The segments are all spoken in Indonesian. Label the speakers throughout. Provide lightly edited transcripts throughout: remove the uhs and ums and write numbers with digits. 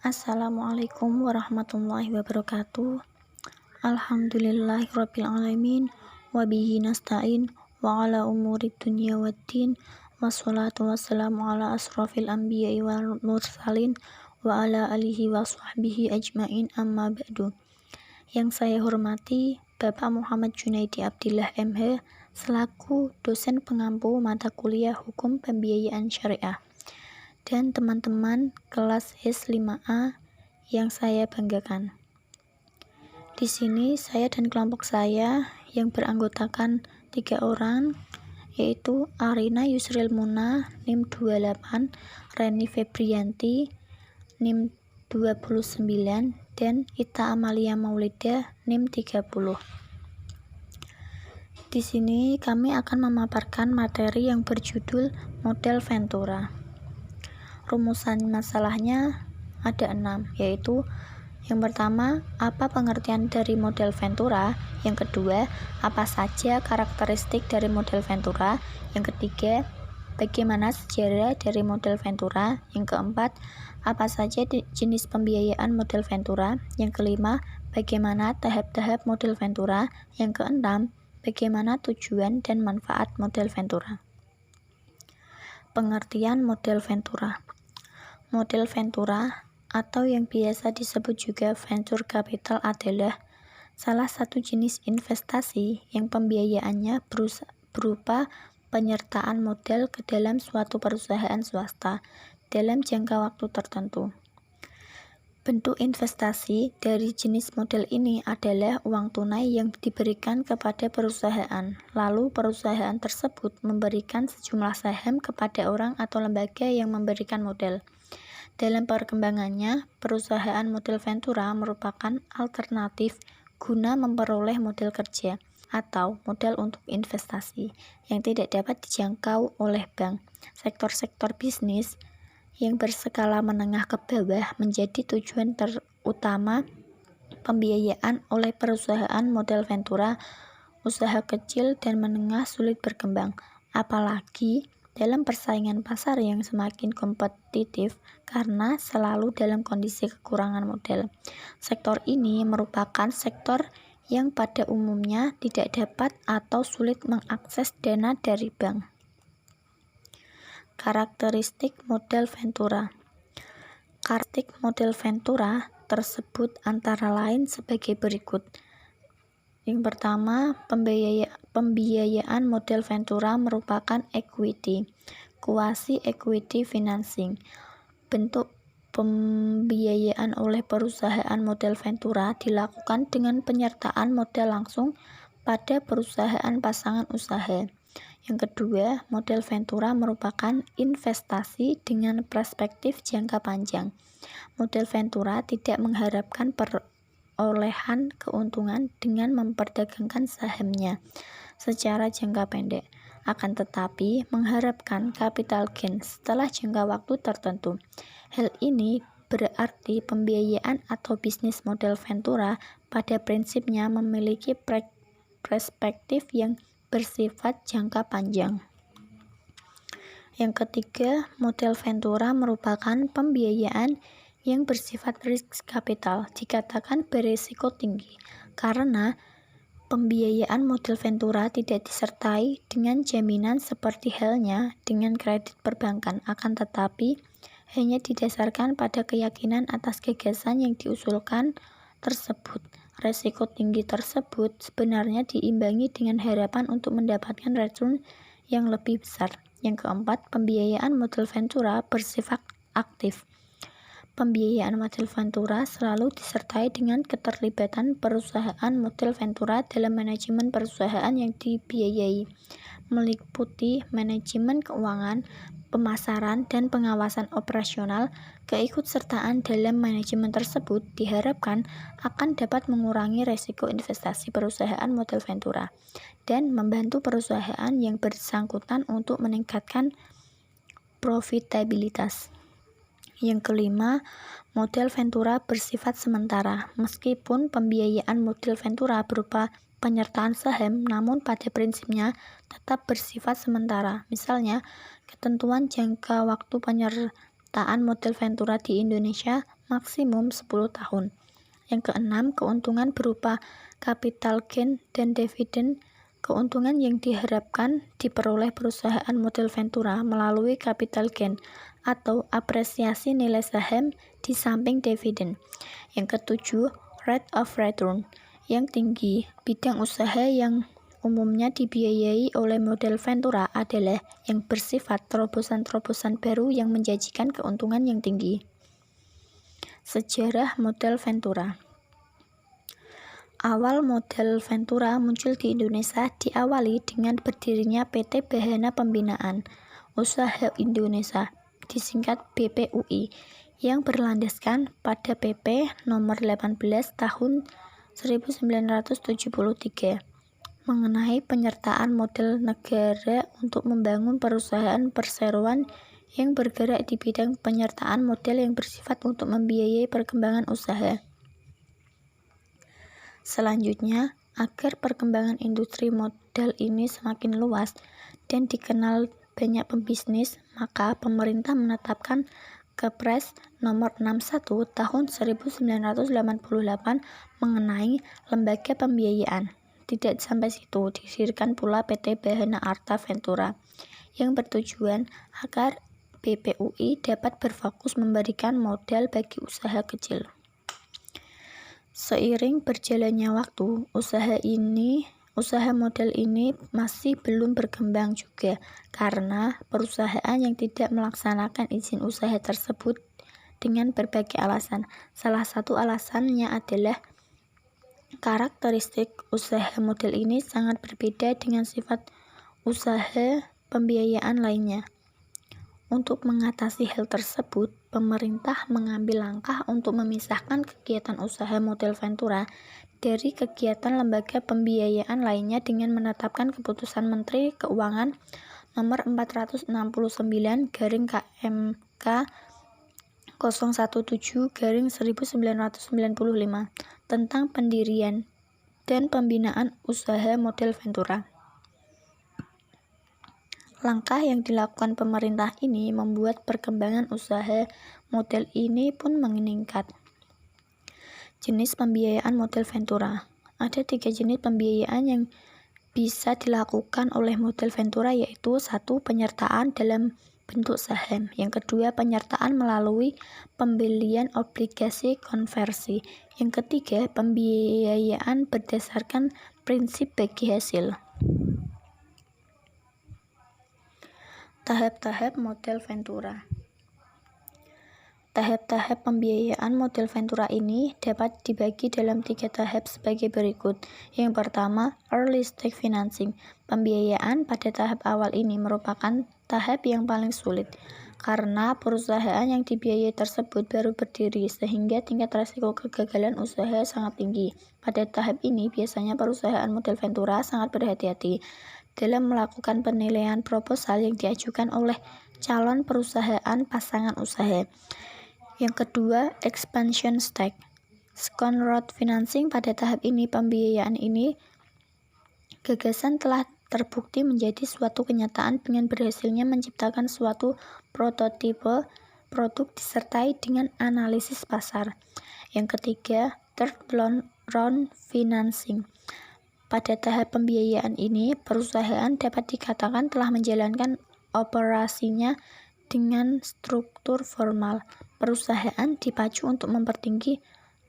Speaker 1: Assalamualaikum warahmatullahi wabarakatuh. Alhamdulillahirabbil alamin wa bihi nasta'in wa ala umuri dunya waddin wassalatu wassalamu ala asrofil anbiya'i wal mursalin wa ala alihi wa sahbihi ajmain amma ba'du. Yang saya hormati Bapak Muhammad Junaidi Abdillah MH selaku dosen pengampu mata kuliah Hukum Pembiayaan Syariah dan teman-teman kelas S5A yang saya banggakan. Di sini saya dan kelompok saya yang beranggotakan 3 orang, yaitu Arina Yusril Muna NIM 28, Reni Febrianti NIM 29, dan Ita Amalia Maulida NIM 30. Di sini kami akan memaparkan materi yang berjudul Model Ventura. Rumusan masalahnya ada 6, yaitu yang pertama, apa pengertian dari model Ventura? Yang kedua, apa saja karakteristik dari model Ventura? Yang ketiga, bagaimana sejarah dari model Ventura? Yang keempat, apa saja jenis pembiayaan model Ventura? Yang kelima, bagaimana tahap-tahap model Ventura? Yang keenam, bagaimana tujuan dan manfaat model Ventura? Pengertian model Ventura. Model Ventura atau yang biasa disebut juga venture capital adalah salah satu jenis investasi yang pembiayaannya berupa penyertaan modal ke dalam suatu perusahaan swasta dalam jangka waktu tertentu. Bentuk investasi dari jenis model ini adalah uang tunai yang diberikan kepada perusahaan, lalu perusahaan tersebut memberikan sejumlah saham kepada orang atau lembaga yang memberikan modal. Dalam perkembangannya, perusahaan model Ventura merupakan alternatif guna memperoleh modal kerja atau modal untuk investasi yang tidak dapat dijangkau oleh bank. Sektor-sektor bisnis yang berskala menengah ke bawah menjadi tujuan terutama pembiayaan oleh perusahaan model Ventura. Usaha kecil dan menengah sulit berkembang, apalagi dalam persaingan pasar yang semakin kompetitif karena selalu dalam kondisi kekurangan modal. Sektor ini merupakan sektor yang pada umumnya tidak dapat atau sulit mengakses dana dari bank. Karakteristik model Ventura. Karakteristik model Ventura tersebut antara lain sebagai berikut. Yang pertama, pembiayaan model Ventura merupakan equity, quasi equity financing. Bentuk pembiayaan oleh perusahaan model Ventura dilakukan dengan penyertaan modal langsung pada perusahaan pasangan usaha. Yang kedua, model Ventura merupakan investasi dengan perspektif jangka panjang. Model Ventura tidak mengharapkan perolehan keuntungan dengan memperdagangkan sahamnya secara jangka pendek, akan tetapi mengharapkan capital gain setelah jangka waktu tertentu. Hal ini berarti pembiayaan atau bisnis model Ventura pada prinsipnya memiliki perspektif yang bersifat jangka panjang. Yang ketiga, model Ventura merupakan pembiayaan yang bersifat risk capital, dikatakan berisiko tinggi karena pembiayaan model Ventura tidak disertai dengan jaminan seperti halnya dengan kredit perbankan, akan tetapi hanya didasarkan pada keyakinan atas gagasan yang diusulkan tersebut. Resiko tinggi tersebut sebenarnya diimbangi dengan harapan untuk mendapatkan return yang lebih besar. Yang keempat, pembiayaan model Ventura bersifat aktif. Pembiayaan model Ventura selalu disertai dengan keterlibatan perusahaan model Ventura dalam manajemen perusahaan yang dibiayai, meliputi manajemen keuangan, pemasaran, dan pengawasan operasional. Keikutsertaan dalam manajemen tersebut diharapkan akan dapat mengurangi resiko investasi perusahaan model Ventura dan membantu perusahaan yang bersangkutan untuk meningkatkan profitabilitas. Yang kelima, model Ventura bersifat sementara. Meskipun pembiayaan model Ventura berupa penyertaan saham, namun pada prinsipnya tetap bersifat sementara. Misalnya, ketentuan jangka waktu penyertaan model Ventura di Indonesia maksimum 10 tahun. Yang keenam, keuntungan berupa capital gain dan dividen. Keuntungan yang diharapkan diperoleh perusahaan model Ventura melalui capital gain atau apresiasi nilai saham di samping dividen. Yang ketujuh, rate of return yang tinggi. Bidang usaha yang umumnya dibiayai oleh model Ventura adalah yang bersifat terobosan-terobosan baru yang menjanjikan keuntungan yang tinggi. Sejarah model Ventura. Awal model Ventura muncul di Indonesia diawali dengan berdirinya PT Bahana Pembinaan Usaha Indonesia, disingkat BPUI, yang berlandaskan pada PP nomor 18 tahun 1973 mengenai penyertaan model negara untuk membangun perusahaan perseroan yang bergerak di bidang penyertaan modal yang bersifat untuk membiayai perkembangan usaha. Selanjutnya, agar perkembangan industri modal ini semakin luas dan dikenal banyak pembisnis, maka pemerintah menetapkan Kepres nomor 61 tahun 1988 mengenai lembaga pembiayaan. Tidak sampai situ, didirikan pula PT Bahana Arta Ventura yang bertujuan agar BPUI dapat berfokus memberikan modal bagi usaha kecil. Seiring berjalannya waktu, usaha model ini masih belum berkembang juga karena perusahaan yang tidak melaksanakan izin usaha tersebut dengan berbagai alasan. Salah satu alasannya adalah karakteristik usaha model ini sangat berbeda dengan sifat usaha pembiayaan lainnya. Untuk mengatasi hal tersebut, pemerintah mengambil langkah untuk memisahkan kegiatan usaha model Ventura dari kegiatan lembaga pembiayaan lainnya dengan menetapkan Keputusan Menteri Keuangan nomor 469/KMK 017/1995 tentang pendirian dan pembinaan usaha model Ventura. Langkah yang dilakukan pemerintah ini membuat perkembangan usaha model ini pun meningkat. Jenis pembiayaan model Ventura. Ada 3 jenis pembiayaan yang bisa dilakukan oleh model Ventura, yaitu 1. Penyertaan dalam bentuk saham. Yang kedua, penyertaan melalui pembelian obligasi konversi. Yang ketiga, pembiayaan berdasarkan prinsip bagi hasil. Tahap-tahap model Ventura. Tahap-tahap pembiayaan model Ventura ini dapat dibagi dalam 3 tahap sebagai berikut. Yang pertama, early stage financing. Pembiayaan pada tahap awal ini merupakan tahap yang paling sulit karena perusahaan yang dibiayai tersebut baru berdiri sehingga tingkat risiko kegagalan usaha sangat tinggi. Pada tahap ini biasanya perusahaan model Ventura sangat berhati-hati dalam melakukan penilaian proposal yang diajukan oleh calon perusahaan pasangan usaha. Yang kedua, expansion stage. Second round financing. Pada tahap ini pembiayaan ini gagasan telah terbukti menjadi suatu kenyataan dengan berhasilnya menciptakan suatu prototipe produk disertai dengan analisis pasar. Yang ketiga, third round financing. Pada tahap pembiayaan ini, perusahaan dapat dikatakan telah menjalankan operasinya dengan struktur formal. Perusahaan dipacu untuk mempertinggi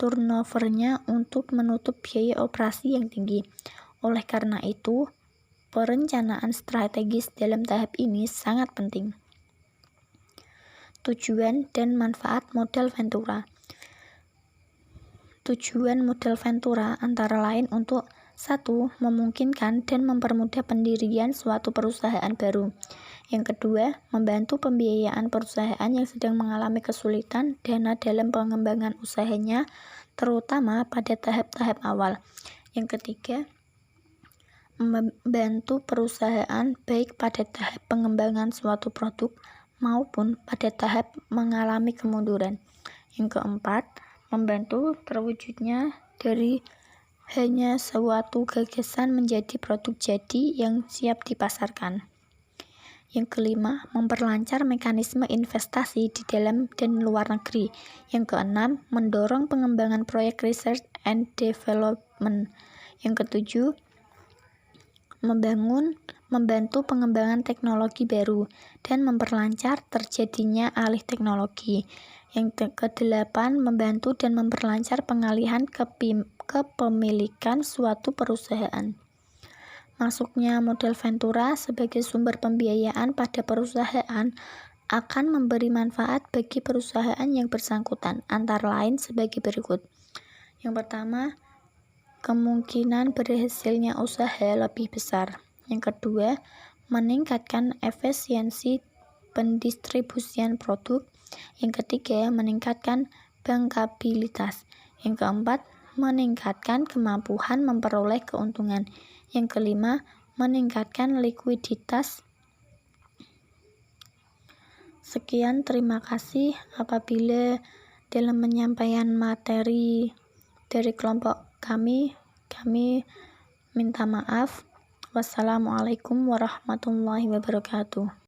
Speaker 1: turnovernya untuk menutup biaya operasi yang tinggi. Oleh karena itu, perencanaan strategis dalam tahap ini sangat penting. Tujuan dan manfaat model Ventura. Tujuan model Ventura antara lain untuk 1. Memungkinkan dan mempermudah pendirian suatu perusahaan baru. Yang kedua, membantu pembiayaan perusahaan yang sedang mengalami kesulitan dana dalam pengembangan usahanya, terutama pada tahap-tahap awal. Yang ketiga, membantu perusahaan baik pada tahap pengembangan suatu produk maupun pada tahap mengalami kemunduran. Yang keempat, membantu terwujudnya dari hanya suatu gagasan menjadi produk jadi yang siap dipasarkan. Yang kelima, memperlancar mekanisme investasi di dalam dan luar negeri. Yang keenam, mendorong pengembangan proyek research and development. Yang ketujuh, membantu pengembangan teknologi baru dan memperlancar terjadinya alih teknologi. Yang kedelapan, membantu dan memperlancar pengalihan kepemilikan suatu perusahaan. Masuknya model Ventura sebagai sumber pembiayaan pada perusahaan akan memberi manfaat bagi perusahaan yang bersangkutan, antara lain sebagai berikut. Yang pertama, kemungkinan berhasilnya usaha lebih besar. Yang kedua, meningkatkan efisiensi pendistribusian produk. Yang ketiga, meningkatkan bankabilitas. Yang keempat, meningkatkan kemampuan memperoleh keuntungan. Yang kelima, meningkatkan likuiditas. Sekian, terima kasih. Apabila dalam penyampaian materi dari kelompok kami minta maaf. Wassalamualaikum warahmatullahi wabarakatuh.